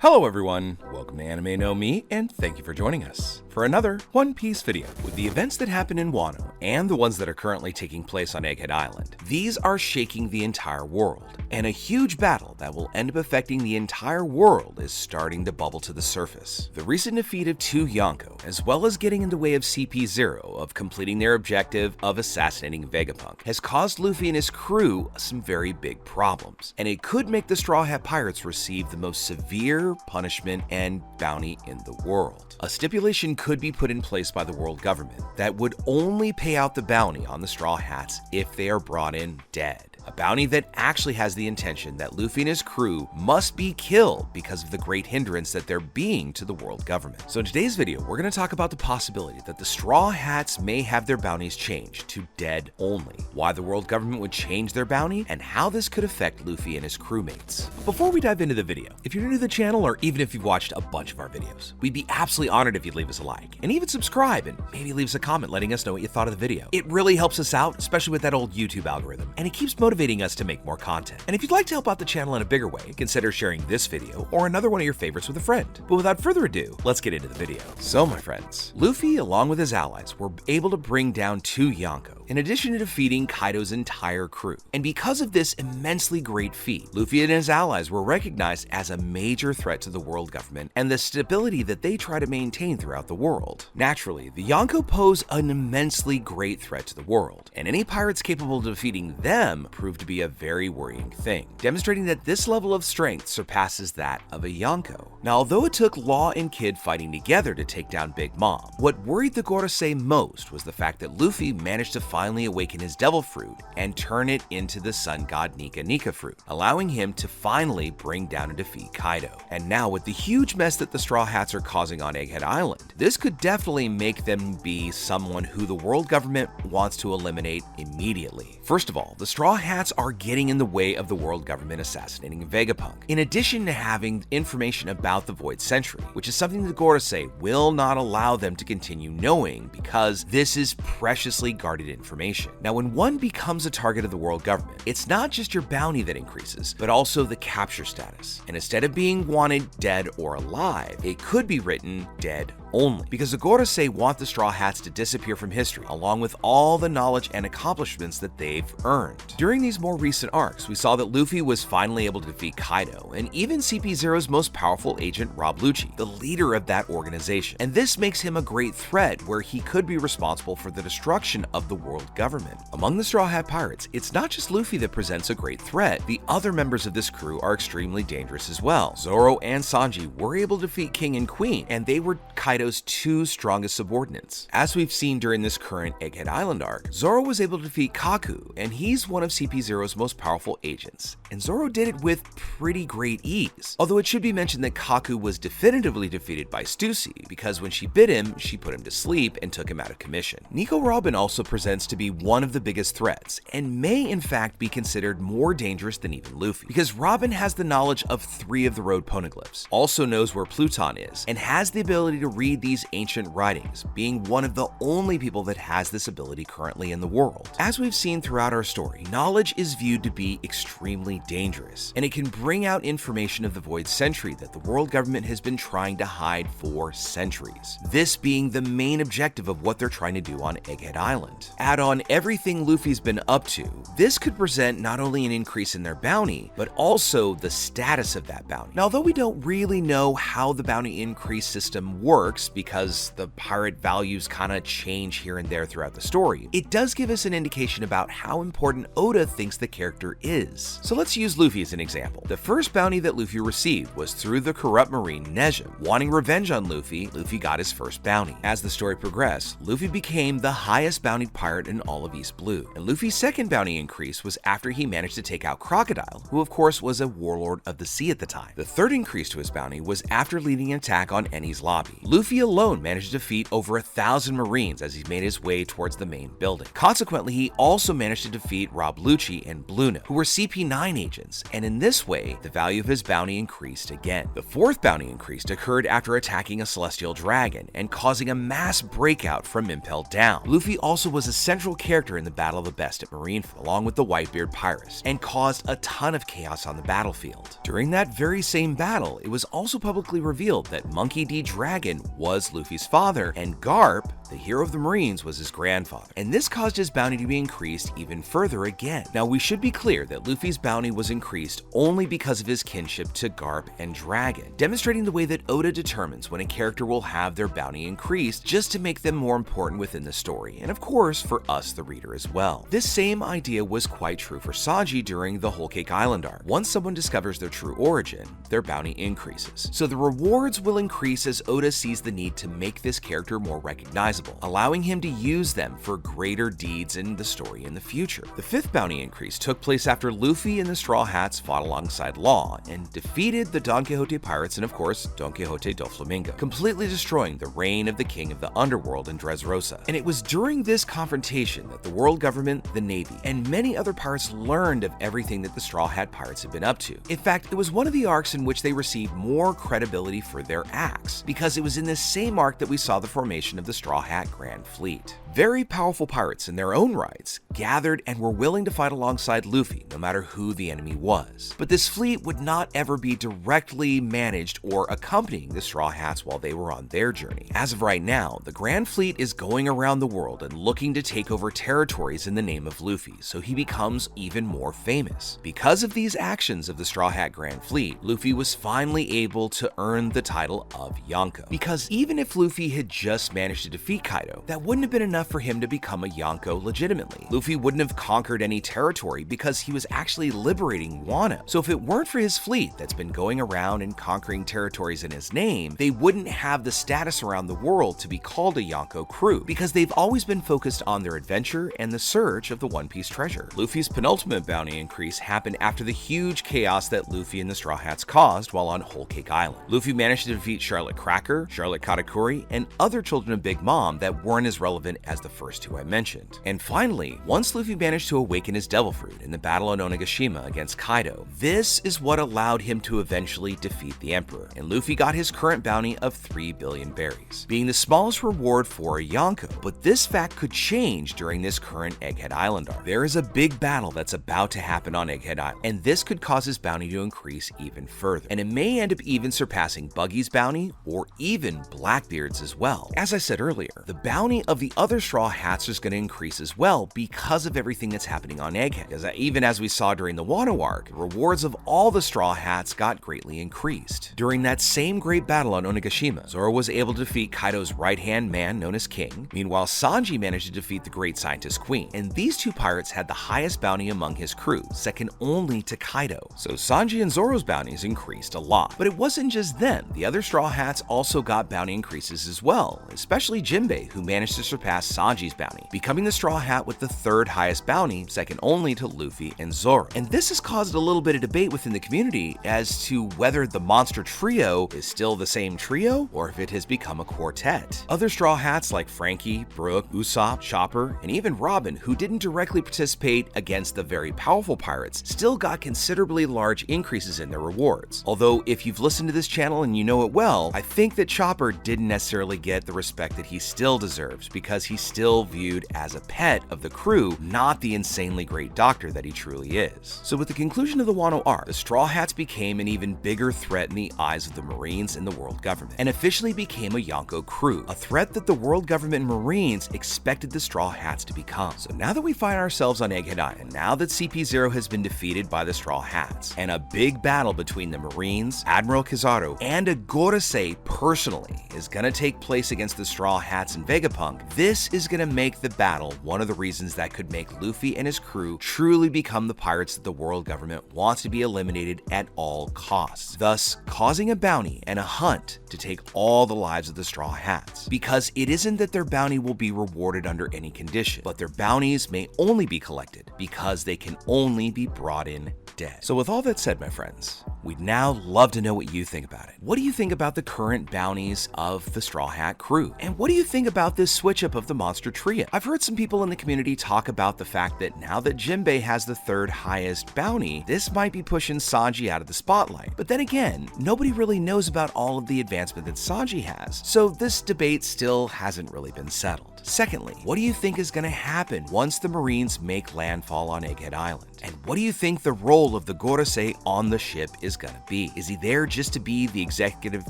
Hello everyone, welcome to Anime No Me, and thank you for joining us for another One Piece video. With the events that happened in Wano, and the ones that are currently taking place on Egghead Island, these are shaking the entire world, and a huge battle that will end up affecting the entire world is starting to bubble to the surface. The recent defeat of 2 Yonko, as well as getting in the way of CP0 of completing their objective of assassinating Vegapunk, has caused Luffy and his crew some very big problems, and it could make the Straw Hat Pirates receive the most severe punishment and bounty in the world. A stipulation could be put in place by the world government that would only pay out the bounty on the Straw Hats if they are brought in dead. A bounty that actually has the intention that Luffy and his crew must be killed because of the great hindrance that they're being to the world government. So in today's video, we're going to talk about the possibility that the Straw Hats may have their bounties changed to dead only, why the world government would change their bounty, and how this could affect Luffy and his crewmates. Before we dive into the video, if you're new to the channel or even if you've watched a bunch of our videos, we'd be absolutely honored if you'd leave us a like and even subscribe and maybe leave us a comment letting us know what you thought of the video. It really helps us out, especially with that old YouTube algorithm, and it keeps motivating us to make more content. And if you'd like to help out the channel in a bigger way, consider sharing this video or another one of your favorites with a friend. But without further ado, let's get into the video. So my friends, Luffy along with his allies were able to bring down 2 Yonko, in addition to defeating Kaido's entire crew. And because of this immensely great feat, Luffy and his allies were recognized as a major threat to the world government and the stability that they try to maintain throughout the world. Naturally, the Yonko pose an immensely great threat to the world, and any pirates capable of defeating them proved to be a very worrying thing, demonstrating that this level of strength surpasses that of a Yonko. Now, although it took Law and Kid fighting together to take down Big Mom, what worried the Gorosei most was the fact that Luffy managed to finally awaken his Devil Fruit and turn it into the Sun God Nika Nika Fruit, allowing him to finally bring down and defeat Kaido. And now with the huge mess that the Straw Hats are causing on Egghead Island, this could definitely make them be someone who the world government wants to eliminate immediately. First of all, the Straw Hats are getting in the way of the world government assassinating Vegapunk, in addition to having information about the Void Century, which is something the Gorosei will not allow them to continue knowing because this is preciously guarded information. Now, when one becomes a target of the world government, it's not just your bounty that increases, but also the capture status. And instead of being wanted dead or alive, it could be written dead only, because the Gorosei want the Straw Hats to disappear from history, along with all the knowledge and accomplishments that they've earned. During these more recent arcs, we saw that Luffy was finally able to defeat Kaido, and even CP0's most powerful agent, Rob Lucci, the leader of that organization. And this makes him a great threat where he could be responsible for the destruction of the world government. Among the Straw Hat Pirates, it's not just Luffy that presents a great threat. The other members of this crew are extremely dangerous as well. Zoro and Sanji were able to defeat King and Queen, and they were Kaido's 2 strongest subordinates. As we've seen during this current Egghead Island arc, Zoro was able to defeat Kaku, and he's one of CP0's most powerful agents, and Zoro did it with pretty great ease. Although it should be mentioned that Kaku was definitively defeated by Stussy, because when she bit him, she put him to sleep and took him out of commission. Nico Robin also presents to be one of the biggest threats, and may in fact be considered more dangerous than even Luffy, because Robin has the knowledge of 3 of the road poneglyphs, also knows where Pluton is, and has the ability to read these ancient writings, being one of the only people that has this ability currently in the world. As we've seen throughout our story, knowledge is viewed to be extremely dangerous, and it can bring out information of the Void Century that the world government has been trying to hide for centuries, this being the main objective of what they're trying to do on Egghead Island. Add on everything Luffy's been up to, this could present not only an increase in their bounty, but also the status of that bounty. Now, although we don't really know how the bounty increase system works because the pirate values kind of change here and there throughout the story, it does give us an indication about how important Oda thinks the character is. So let's use Luffy as an example. The first bounty that Luffy received was through the corrupt marine Nejim. Wanting revenge on Luffy, Luffy got his first bounty. As the story progressed, Luffy became the highest bountied pirate in all of East Blue, and Luffy's second bounty increase was after he managed to take out Crocodile, who of course was a warlord of the sea at the time. The third increase to his bounty was after leading an attack on Eni's lobby. Luffy Luffy alone managed to defeat over 1,000 Marines as he made his way towards the main building. Consequently, he also managed to defeat Rob Lucci and Blueno, who were CP9 agents, and in this way, the value of his bounty increased again. The fourth bounty increase occurred after attacking a celestial dragon and causing a mass breakout from Impel Down. Luffy also was a central character in the Battle of the Best at Marineford, along with the Whitebeard Pirates, and caused a ton of chaos on the battlefield. During that very same battle, it was also publicly revealed that Monkey D. Dragon was Luffy's father, and Garp, the hero of the Marines, was his grandfather, and this caused his bounty to be increased even further again. Now, we should be clear that Luffy's bounty was increased only because of his kinship to Garp and Dragon, demonstrating the way that Oda determines when a character will have their bounty increased just to make them more important within the story, and of course for us the reader as well. This same idea was quite true for Sanji during the Whole Cake Island arc. Once someone discovers their true origin, their bounty increases. So the rewards will increase as Oda sees the need to make this character more recognizable, allowing him to use them for greater deeds in the story in the future. The fifth bounty increase took place after Luffy and the Straw Hats fought alongside Law and defeated the Don Quixote pirates and of course Don Quixote do Flamingo, completely destroying the reign of the king of the underworld in Dressrosa. And it was during this confrontation that the world government, the Navy, and many other pirates learned of everything that the Straw Hat pirates had been up to. In fact, it was one of the arcs in which they received more credibility for their acts, because it was in this same arc that we saw the formation of the Straw Hat Grand Fleet. Very powerful pirates in their own rights gathered and were willing to fight alongside Luffy no matter who the enemy was. But this fleet would not ever be directly managed or accompanying the Straw Hats while they were on their journey. As of right now, the Grand Fleet is going around the world and looking to take over territories in the name of Luffy, so he becomes even more famous. Because of these actions of the Straw Hat Grand Fleet, Luffy was finally able to earn the title of Yonko. Because even if Luffy had just managed to defeat Kaido, that wouldn't have been enough for him to become a Yonko legitimately. Luffy wouldn't have conquered any territory because he was actually liberating Wano. So if it weren't for his fleet that's been going around and conquering territories in his name, they wouldn't have the status around the world to be called a Yonko crew, because they've always been focused on their adventure and the search of the One Piece treasure. Luffy's penultimate bounty increase happened after the huge chaos that Luffy and the Straw Hats caused while on Whole Cake Island. Luffy managed to defeat Charlotte Cracker, Charlotte Katakuri, and other children of Big Mom that weren't as relevant as the first two I mentioned. And finally, once Luffy managed to awaken his Devil Fruit in the battle on Onigashima against Kaido, this is what allowed him to eventually defeat the Emperor, and Luffy got his current bounty of 3 billion berries, being the smallest reward for a Yonko. But this fact could change during this current Egghead Island arc. There is a big battle that's about to happen on Egghead Island, and this could cause his bounty to increase even further, and it may end up even surpassing Buggy's bounty or even Blackbeard's as well. As I said earlier, the bounty of the other Straw Hats is going to increase as well because of everything that's happening on Egghead. Because even as we saw during the Wano arc, the rewards of all the Straw Hats got greatly increased. During that same great battle on Onigashima, Zoro was able to defeat Kaido's right-hand man known as King. Meanwhile, Sanji managed to defeat the Great Scientist Queen, and these two pirates had the highest bounty among his crew, second only to Kaido. So Sanji and Zoro's bounties increased a lot. But it wasn't just them. The other Straw Hats also got bounty increases as well, especially Jinbei, who managed to surpass Sanji's bounty, becoming the Straw Hat with the third highest bounty, second only to Luffy and Zoro. And this has caused a little bit of debate within the community as to whether the monster trio is still the same trio or if it has become a quartet. Other Straw Hats like Frankie, Brook, Usopp, Chopper, and even Robin, who didn't directly participate against the very powerful pirates, still got considerably large increases in their rewards. Although if you've listened to this channel and you know it well, I think that Chopper didn't necessarily get the respect that he still deserves, because he's still viewed as a pet of the crew, not the insanely great doctor that he truly is. So with the conclusion of the Wano arc, the Straw Hats became an even bigger threat in the eyes of the Marines and the world government, and officially became a Yonko crew, a threat that the world government and Marines expected the Straw Hats to become. So now that we find ourselves on Egghead Island, now that CP0 has been defeated by the Straw Hats, and a big battle between the Marines, Admiral Kizaru, and a Gorosei personally is gonna take place against the Straw Hats and Vegapunk, this is gonna make the battle one of the reasons that could make Luffy and his crew truly become the pirates that the world government wants to be eliminated at all costs, thus causing a bounty and a hunt to take all the lives of the Straw Hats. Because it isn't that their bounty will be rewarded under any condition, but their bounties may only be collected because they can only be brought in dead. So with all that said, my friends, We'd now love to know what you think about it. What do you think about the current bounties of the Straw Hat crew? And what do you think about this switch up of the monster trio? I've heard some people in the community talk about the fact that now that Jinbei has the third highest bounty, this might be pushing Sanji out of the spotlight. But then again, nobody really knows about all of the advancement that Sanji has, so this debate still hasn't really been settled. Secondly, what do you think is going to happen once the Marines make landfall on Egghead Island? And what do you think the role of the Gorosei on the ship is going to be? Is he there just to be the executive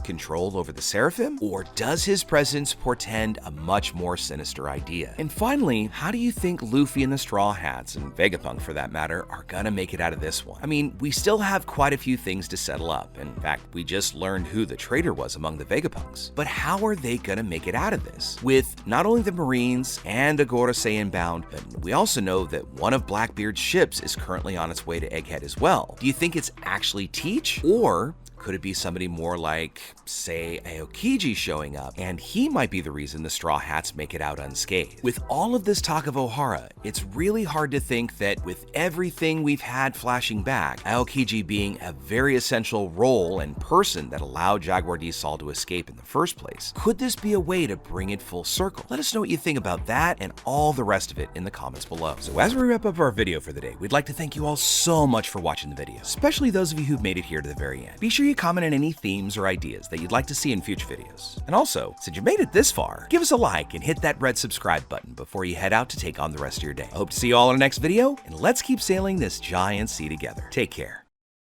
control over the Seraphim? Or does his presence portend a much more sinister idea? And finally, how do you think Luffy and the Straw Hats, and Vegapunk for that matter, are going to make it out of this one? I mean, we still have quite a few things to settle up. In fact, we just learned who the traitor was among the Vegapunks. But how are they going to make it out of this? With not only the Marines and a Gorosei inbound, but we also know that one of Blackbeard's ships is currently on its way to Egghead as well. Do you think it's actually Teach, or could it be somebody more like, say, Aokiji showing up, and he might be the reason the Straw Hats make it out unscathed? With all of this talk of Ohara, it's really hard to think that with everything we've had flashing back, Aokiji being a very essential role and person that allowed Jaguar D Sol to escape in the first place, could this be a way to bring it full circle? Let us know what you think about that and all the rest of it in the comments below. So as we wrap up our video for the day, we'd like to thank you all so much for watching the video, especially those of you who've made it here to the very end. Be sure you comment on any themes or ideas that you'd like to see in future videos. And also, since you made it this far, give us a like and hit that red subscribe button before you head out to take on the rest of your day. I hope to see you all in our next video, and let's keep sailing this giant sea together. Take care.